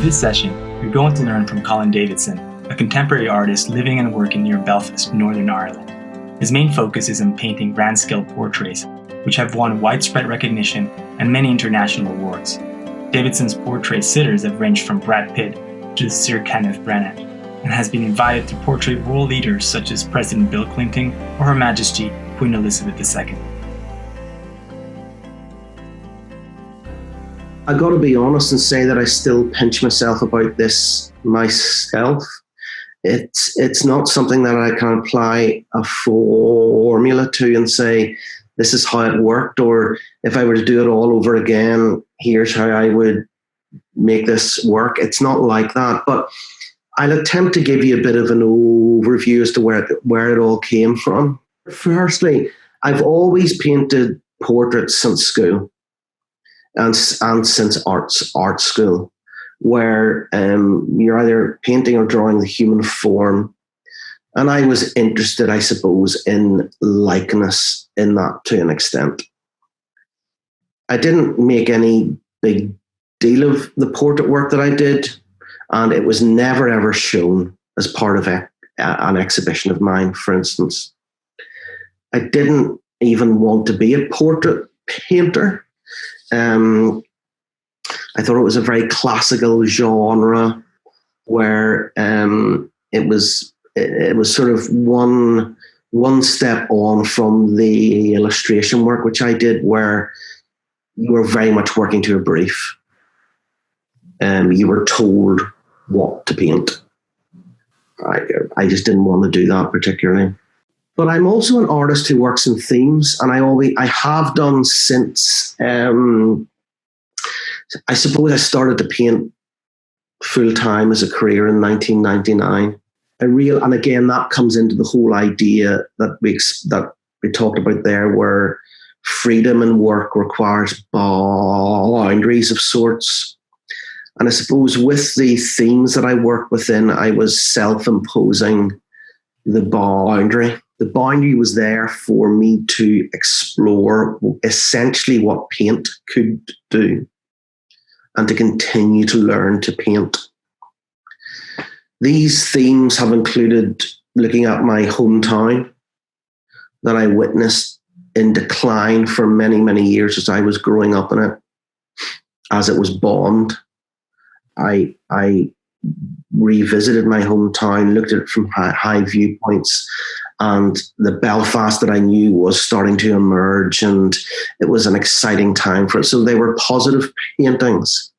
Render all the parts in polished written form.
this session, you're going to learn from Colin Davidson, a contemporary artist living and working near Belfast, Northern Ireland. His main focus is on painting grand-scale portraits, which have won widespread recognition and many international awards. Davidson's portrait sitters have ranged from Brad Pitt to Sir Kenneth Branagh, and has been invited to portrait world leaders such as President Bill Clinton or Her Majesty Queen Elizabeth II. I got to be honest and say that I still pinch myself about this myself. It's not something that I can apply a formula to and say, this is how it worked, or if I were to do it all over again, here's how I would make this work. It's not like that, but I'll attempt to give you a bit of an overview as to where it all came from. Firstly, I've always painted portraits since school and since art school, where you're either painting or drawing the human form. And I was interested, I suppose, in likeness in that to an extent. I didn't make any big deal of the portrait work that I did, and it was never ever shown as part of an exhibition of mine, for instance. I didn't even want to be a portrait painter. I thought it was a very classical genre where it was sort of one step on from the illustration work, which I did, where you were very much working to a brief. You were told what to paint. I just didn't want to do that particularly. But I'm also an artist who works in themes, and I have done since I suppose I started to paint full time as a career in 1999. And again, that comes into the whole idea that we talked about there, where freedom in work requires boundaries of sorts. And I suppose with the themes that I work within, I was self-imposing the boundary. The boundary was there for me to explore essentially what paint could do and to continue to learn to paint. These themes have included looking at my hometown that I witnessed in decline for many, many years as I was growing up in it, as it was bombed. I revisited my hometown, looked at it from high viewpoints, and the Belfast that I knew was starting to emerge, and it was an exciting time for it. So they were positive paintings.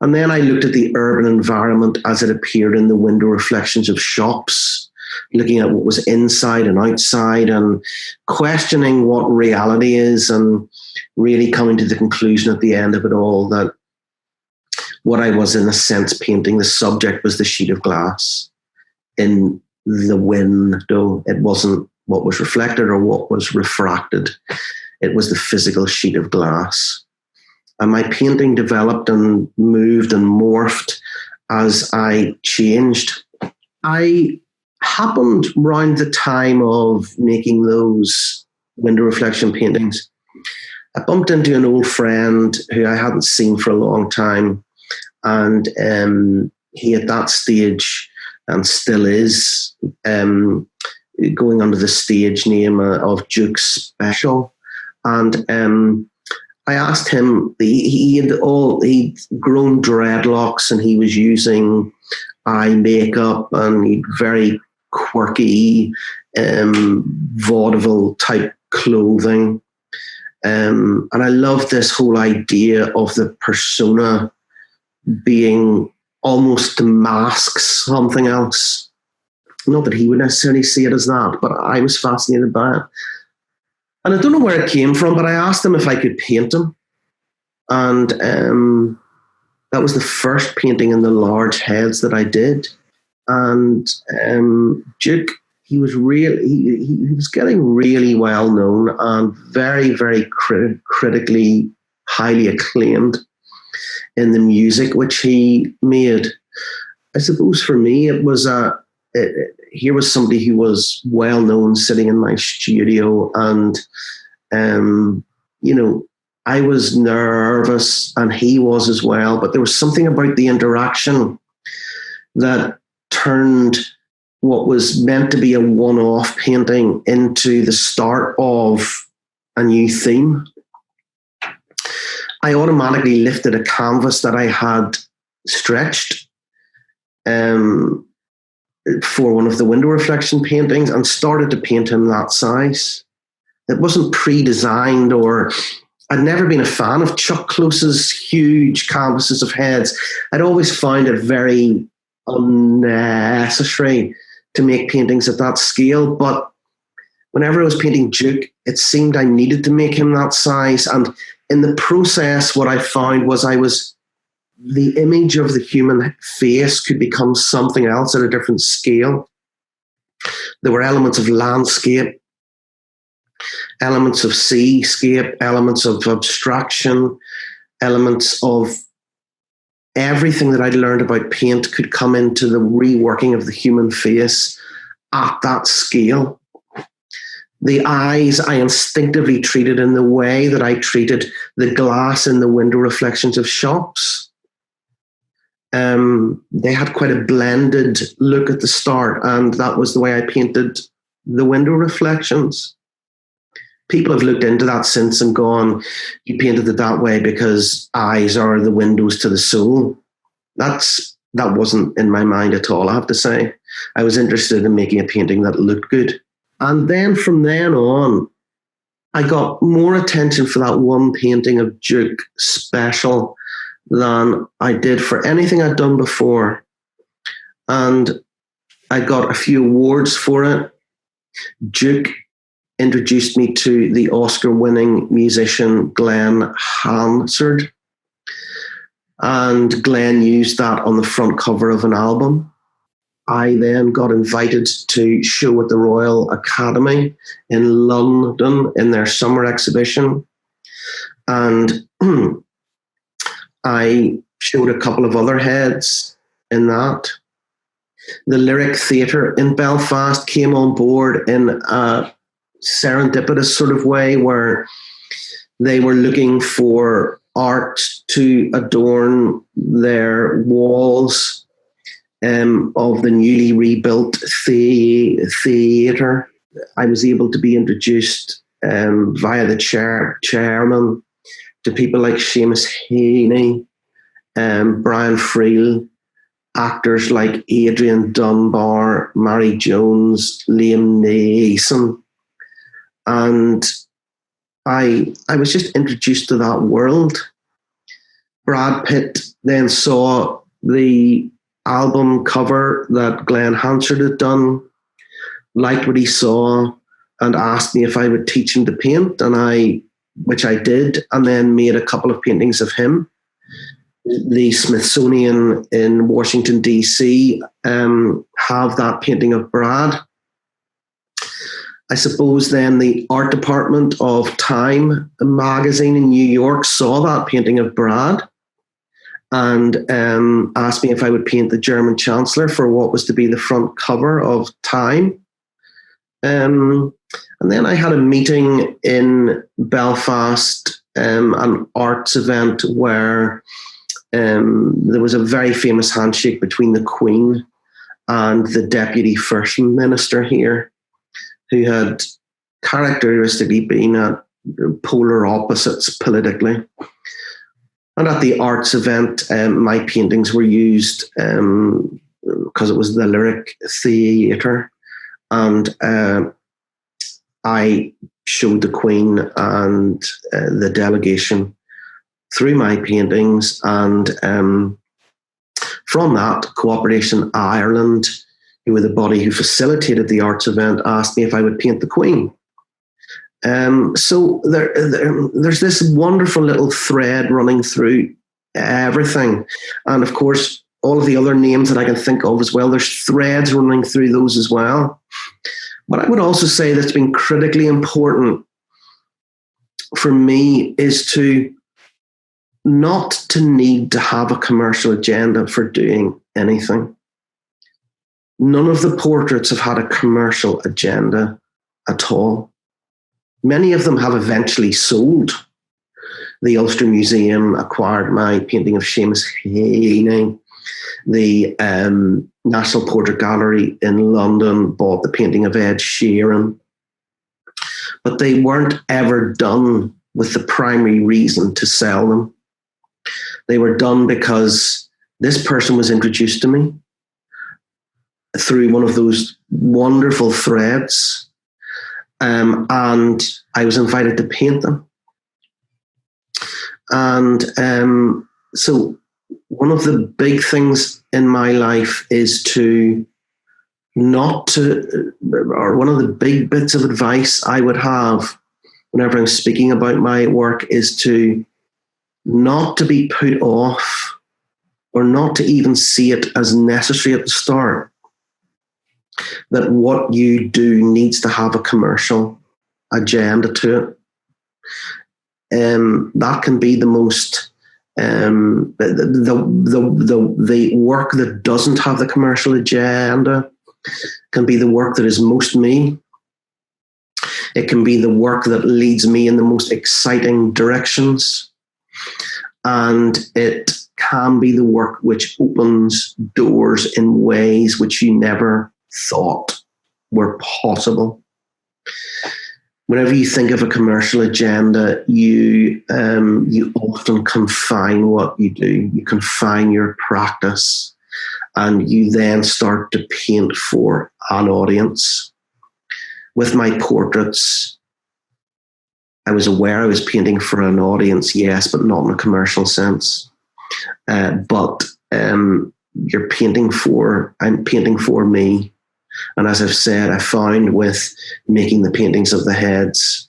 And then I looked at the urban environment as it appeared in the window reflections of shops, looking at what was inside and outside and questioning what reality is, and really coming to the conclusion at the end of it all that what I was, in a sense, painting, the subject was the sheet of glass in the window. It wasn't what was reflected or what was refracted. It was the physical sheet of glass. And my painting developed and moved and morphed as I changed. I happened around the time of making those window reflection paintings, I bumped into an old friend who I hadn't seen for a long time. And he at that stage, and still is, going under the stage name of Duke Special. And I asked him, he'd grown dreadlocks and he was using eye makeup and he'd very quirky vaudeville type clothing. And I love this whole idea of the persona being almost to mask something else. Not that he would necessarily see it as that, but I was fascinated by it. And I don't know where it came from, but I asked him if I could paint him. And that was the first painting in the large heads that I did. And Duke, he was getting really well known and very, very critically highly acclaimed in the music which he made. I suppose for me, it was here was somebody who was well known sitting in my studio, and I was nervous and he was as well, but there was something about the interaction that turned what was meant to be a one-off painting into the start of a new theme. I automatically lifted a canvas that I had stretched for one of the window reflection paintings and started to paint him that size. It wasn't pre-designed, or I'd never been a fan of Chuck Close's huge canvases of heads. I'd always found it very unnecessary to make paintings at that scale. But whenever I was painting Duke, it seemed I needed to make him that size. And in the process, what I found was the image of the human face could become something else at a different scale. There were elements of landscape, elements of seascape, elements of abstraction, elements of everything that I'd learned about paint could come into the reworking of the human face at that scale. The eyes I instinctively treated in the way that I treated the glass in the window reflections of shops. They had quite a blended look at the start, and that was the way I painted the window reflections. People have looked into that since and gone, you painted it that way because eyes are the windows to the soul. That wasn't in my mind at all, I have to say. I was interested in making a painting that looked good. And then from then on, I got more attention for that one painting of Duke special than I did for anything I'd done before. And I got a few awards for it. Duke introduced me to the Oscar-winning musician Glenn Hansard. And Glenn used that on the front cover of an album. I then got invited to show at the Royal Academy in London in their summer exhibition. And I showed a couple of other heads in that. The Lyric Theatre in Belfast came on board in a serendipitous sort of way where they were looking for art to adorn their walls of the newly rebuilt theatre. I was able to be introduced via the chairman to people like Seamus Heaney, Brian Friel, actors like Adrian Dunbar, Mary Jones, Liam Neeson. And I was just introduced to that world. Brad Pitt then saw the album cover that Glenn Hansard had done, liked what he saw, and asked me if I would teach him to paint, which I did, and then made a couple of paintings of him. The Smithsonian in Washington, D.C. have that painting of Brad. I suppose then the art department of Time magazine in New York saw that painting of Brad and asked me if I would paint the German Chancellor for what was to be the front cover of Time. And then I had a meeting in Belfast, an arts event where there was a very famous handshake between the Queen and the Deputy First Minister here, who had characteristically been at polar opposites politically. And at the arts event, my paintings were used because it was the Lyric Theatre. And I showed the Queen and the delegation through my paintings. And from that, Cooperation Ireland, who were the body who facilitated the arts event, asked me if I would paint the Queen. So there's this wonderful little thread running through everything. And of course, all of the other names that I can think of as well, there's threads running through those as well. But I would also say that's been critically important for me is to not to need to have a commercial agenda for doing anything. None of the portraits have had a commercial agenda at all. Many of them have eventually sold. The Ulster Museum acquired my painting of Seamus Heaney. The National Portrait Gallery in London bought the painting of Ed Sheeran. But they weren't ever done with the primary reason to sell them. They were done because this person was introduced to me through one of those wonderful threads, and I was invited to paint them. And so one of the big things in my life is to not to, or one of the big bits of advice I would have whenever I'm speaking about my work is to not to be put off or not to even see it as necessary at the start, that what you do needs to have a commercial agenda to it. That can be the most the work that doesn't have the commercial agenda can be the work that is most me. It can be the work that leads me in the most exciting directions, and it can be the work which opens doors in ways which you never thought were possible. Whenever you think of a commercial agenda, you often confine what you do. You confine your practice, and you then start to paint for an audience. With my portraits, I was aware I was painting for an audience, yes, but not in a commercial sense. But I'm painting for me. And as I've said, I found with making the paintings of the heads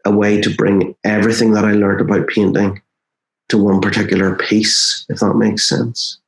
a way to bring everything that I learned about painting to one particular piece, if that makes sense.